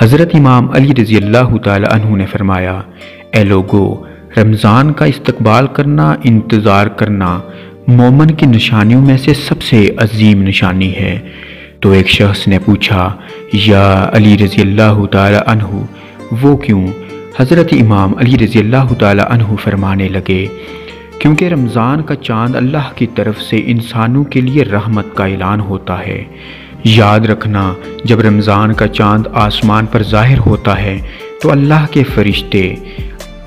हज़रत इमाम अली रज़ी अल्लाह तआला अन्हु ने फरमाया, ए लोगो, रमज़ान का इस्तकबाल करना, इंतज़ार करना मोमन की निशानियों में से सबसे अजीम निशानी है। तो एक शख्स ने पूछा, या अली रज़ी अल्लाह तआला अन्हु, वो क्यों? हज़रत इमाम अली रज़ी अल्लाह तआला अन्हु फरमाने लगे, क्योंकि रमज़ान का चाँद अल्लाह की तरफ से इंसानों के लिए रहमत का ऐलान होता है। याद रखना, जब रमज़ान का चाँद आसमान पर ज़ाहिर होता है तो अल्लाह के फरिश्ते,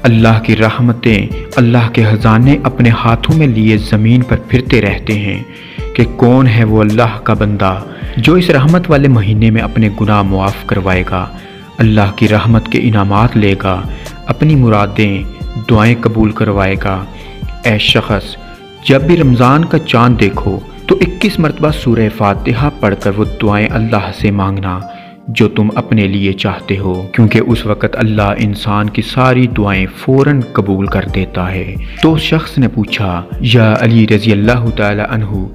अल्लाह की रहमतें, अल्लाह के ख़जाने अपने हाथों में लिए ज़मीन पर फिरते रहते हैं कि कौन है वो अल्लाह का बंदा जो इस रहमत वाले महीने में अपने गुनाह मुआफ़ करवाएगा, अल्लाह की रहमत के इनामात लेगा, अपनी मुरादें, दुआएं कबूल करवाएगा। ऐ शख्स, जब भी रमज़ान का चाँद देखो तो 21 मरतबा सूरह फातिहा पढ़कर वो दुआएं अल्लाह से मांगना जो तुम अपने लिए चाहते हो, क्योंकि उस वक़्त अल्लाह इंसान की सारी दुआएं फ़ौरन कबूल कर देता है। तो शख्स ने पूछा, या अली रज़ी अल्लाह तआला अन्हु,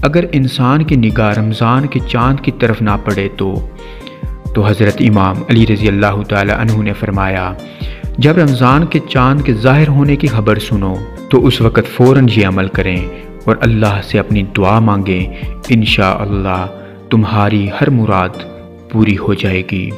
अगर इंसान की निगाह रमज़ान के चाँद की तरफ ना पड़े तो हज़रत इमाम अली रज़ी अल्लाह तआला अन्हु ने फरमाया, जब रमज़ान के चाँद के ज़ाहिर होने की खबर सुनो तो उस वक़्त फ़ौरन ये अमल करें और अल्लाह से अपनी दुआ मांगें, इंशाअल्लाह तुम्हारी हर मुराद पूरी हो जाएगी।